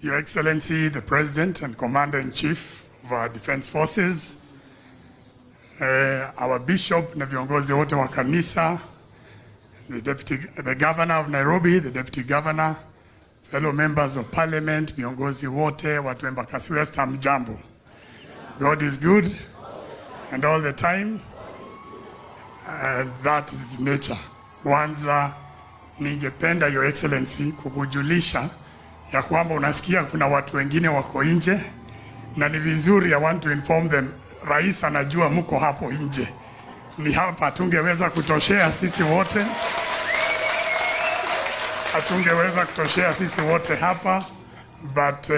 Your Excellency, the President and Commander-in-Chief of our Defense Forces, our Bishop na viongozi wote wa kanisa, the Governor of Nairobi, the Deputy Governor, fellow members of Parliament, viongozi wote, watu Embakasi West, hamjambo. God is good and all the time, and that is nature. Kwanza ningependa Your Excellency kukujulisha ya kwamba unasikia kuna watu wengine wako nje, na ni vizuri, I want to inform them, Rais anajua mko hapo nje. Ni hapa hatungeweza kutoshea sisi wote. Hatungeweza kutoshea sisi wote hapa, but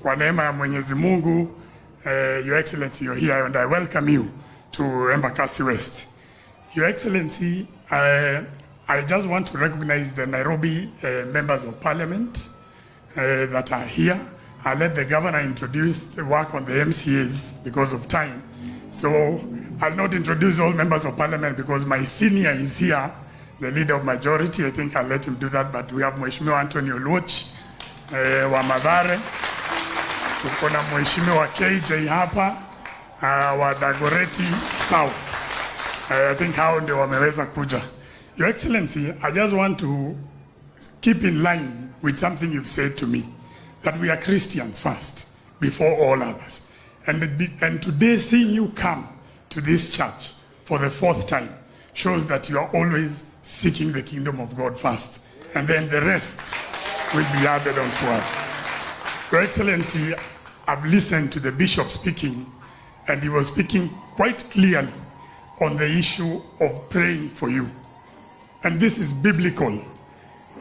kwa neema ya Mwenyezi Mungu, Your Excellency, you're here and I welcome you to Embakasi West. Your Excellency, I just want to recognize the Nairobi members of Parliament that are here. I'll let the Governor introduce the work on the MCAs because of time. So I'll not introduce all members of Parliament because my senior is here, the leader of majority. I think I'll let him do that, but we have Mheshimiwa Anthony Oluoch wa Mathare, tuko na Mheshimiwa KJ hapa wa Dagoretti South. I think hao ndio wameweza kuja. Your Excellency, I just want to keep in line with something you've said to me, that we are Christians first, before all others. And today seeing you come to this church for the 4th time shows that you are always seeking the kingdom of God first, and then the rest will be added unto us. Your Excellency, I've listened to the Bishop speaking, and he was speaking quite clearly on the issue of praying for you. And this is biblical.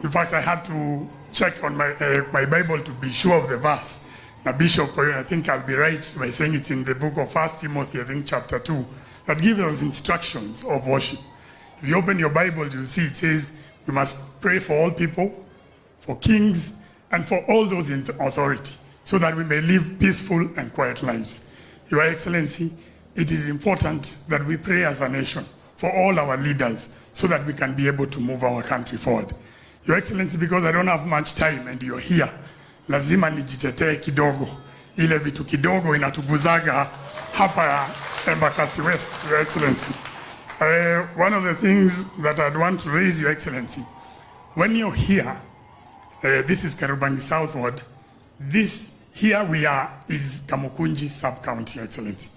In fact, I had to check on my Bible to be sure of the verse. Now, Bishop, I think I'll be right by saying it's in the book of 1 Timothy, I think chapter 2, that gives us instructions of worship. If you open your Bible, you'll see it says we must pray for all people, for kings, and for all those in authority, so that we may live peaceful and quiet lives. Your Excellency, it is important that we pray as a nation for all our leaders so that we can be able to move our country forward. Your Excellency, because I don't have much time and you're here, lazima nijitetee kidogo. Ile vitu kidogo inatuguzaga hapa Embakasi West, Your Excellency. One of the things that I'd want to raise, Your Excellency, when you're here, this is Karubangi Southward, this here we are is Kamukunji sub-county, Your Excellency.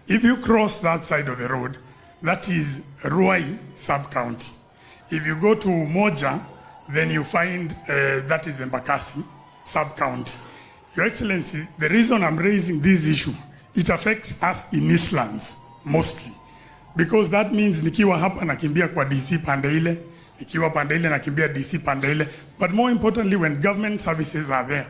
If you cross that side of the road, that is Ruai sub-county. If you go to Moja, then you find that is Embakasi sub-county. Your Excellency, the reason I'm raising this issue, it affects us in Eastlands mostly. Because that means nikiwa hapa nakimbia kwa DC pande ile, nikiwa pande ile nakimbia DC pande ile. But more importantly, when government services are there,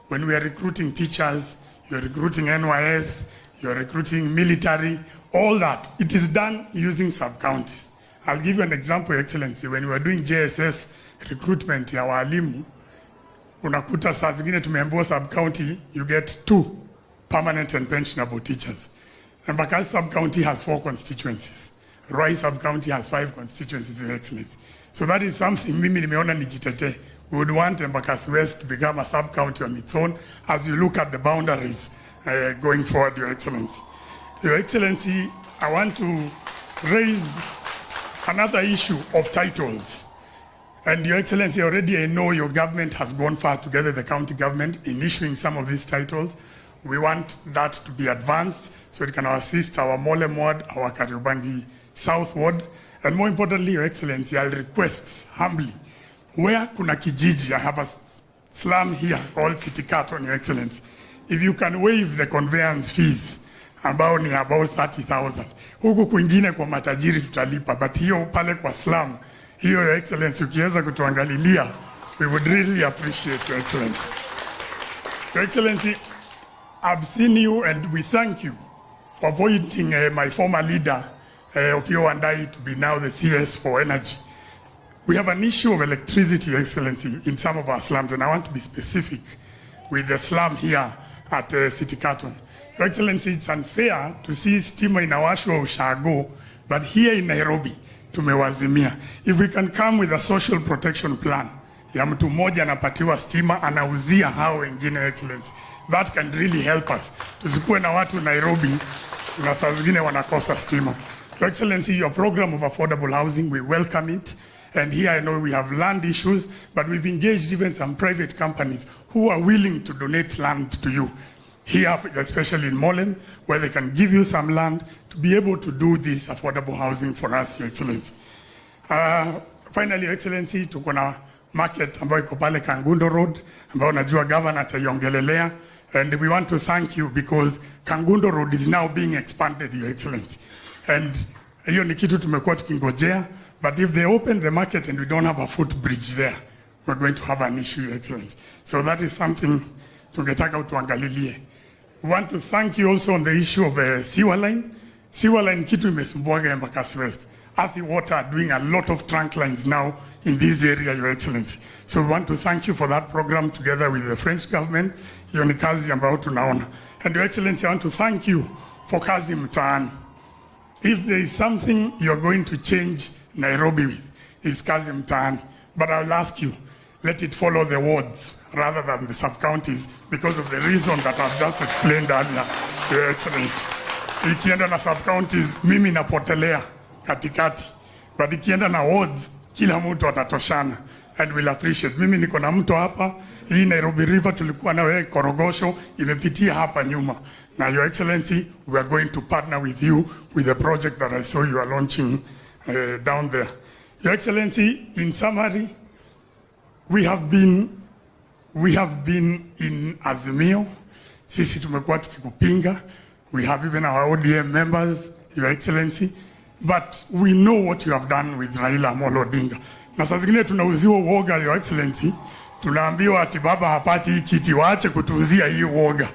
when we are recruiting teachers, you're recruiting NYS, you're recruiting military, all that, it is done using sub-counties. I'll give you an example, Your Excellency. When we were doing JSS recruitment ya walimu, unakuta saa zingine tumeambiwa sub-county, you get 2 permanent and pensionable teachers. And because sub-county has 4 constituencies, Ruai sub-county has 5 constituencies, Your Excellency. So that is something mimi nimeona nijitete. We would want Embakasi West to become a sub-county on its own as you look at the boundaries going forward, Your Excellency. Your Excellency, I want to raise another issue of titles. And Your Excellency, already I know your government has gone far together, the county government, in issuing some of these titles. We want that to be advanced so it can assist our Molem ward, our Kariobangi South ward. And more importantly, Your Excellency, I'll request humbly, where kuna kijiji, I have a slum here called City Carton, Your Excellency. If you can waive the conveyance fees, ambao ni about 30,000. Huku kwingine kwa matajiri tutalipa, but hiyo pale kwa slum, hiyo Your Excellency ukiweza kutuangalilia, we would really appreciate, Your Excellency. Your Excellency, I've seen you and we thank you for appointing my former leader, Opio Wandai, to be now the CS for energy. We have an issue of electricity, Your Excellency, in some of our slums, and I want to be specific with the slum here at City Carton. Your Excellency, it's unfair to see stima inawashwa Ushago, but here in Nairobi, tumewazimia. If we can come with a social protection plan, ya mtu mmoja anapatiwa stima, anauzia hao wengine, Your Excellency. That can really help us. Tusikuwe na watu Nairobi na saa zingine wanakosa stima. Your Excellency, your program of affordable housing, we welcome it. And here I know we have land issues, but we've engaged even some private companies who are willing to donate land to you. Here, especially in Molen, where they can give you some land to be able to do this affordable housing for us, Your Excellency. Finally, Your Excellency, tuko na market ambayo iko pale Kangundo Road, ambayo najua governor ataiongelelea, and we want to thank you because Kangundo Road is now being expanded, Your Excellency. And hiyo ni kitu tumekuwa tukingojea, but if they open the market and we don't have a footbridge there, we're going to have an issue, Your Excellency. So that is something tungetaka utuangalilie. We want to thank you also on the issue of sewer line. Sewer line kitu imesumbuaga Embakasi West. Earthy Water are doing a lot of trunk lines now in this area, Your Excellency. So we want to thank you for that program together with the French government. Hiyo ni kazi ambayo tunaona. And Your Excellency, I want to thank you for kazi mtaani. If there is something you're going to change Nairobi with, it's kazi mtaani. But I'll ask you, let it follow the wards rather than the sub-counties because of the reason that I've just explained earlier, Your Excellency. Ikienda na sub-counties, mimi napotelea katikati. But ikienda na wards, kila mtu atatoshana. And we'll appreciate. Mimi niko na mto hapa, hii Nairobi River tulikuwa na wewe Korogosho, imepitia hapa nyuma. Now, Your Excellency, we are going to partner with you with the project that I saw you are launching down there. Your Excellency, in summary, we have been in Azimio. Sisi tumekuwa tukikupinga. We have even our ODM members, Your Excellency. But we know what you have done with Raila Amolo Odinga. Na saa zingine tunauziwa uoga, Your Excellency. Tunaambiwa ati baba hapati hii kiti, waache kutuuzia hii uoga.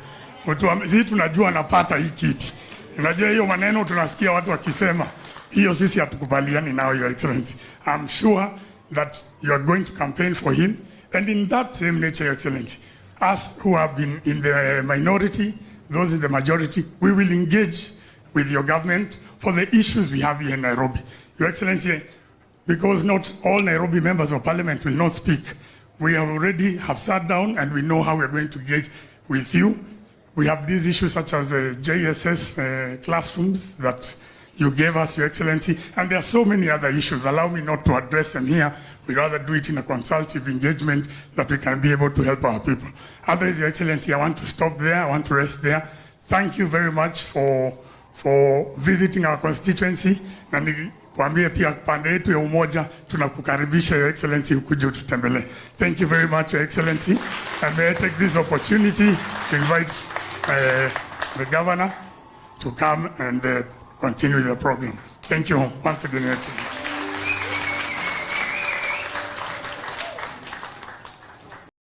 Sisi tunajua anapata hii kiti. Unajua hiyo maneno tunasikia watu wakisema. Hiyo sisi hatukubaliani nao, Your Excellency. I'm sure that you are going to campaign for him. And in that same nature, Your Excellency, us who have been in the minority, those in the majority, we will engage with your government for the issues we have here in Nairobi. Your Excellency, because not all Nairobi members of parliament will not speak, we already have sat down and we know how we're going to engage with you. We have these issues such as JSS classrooms that you gave us, Your Excellency, and there are so many other issues. Allow me not to address them here. We'd rather do it in a consultative engagement that we can be able to help our people. Otherwise, Your Excellency, I want to stop there. I want to rest there. Thank you very much for visiting our constituency. Na nikuambie pia pande yetu ya umoja tunakukaribisha, Your Excellency, ukuje ututembelee. Thank you very much, Your Excellency. And may I take this opportunity to invite the governor to come and continue the program. Thank you once again, Your Excellency.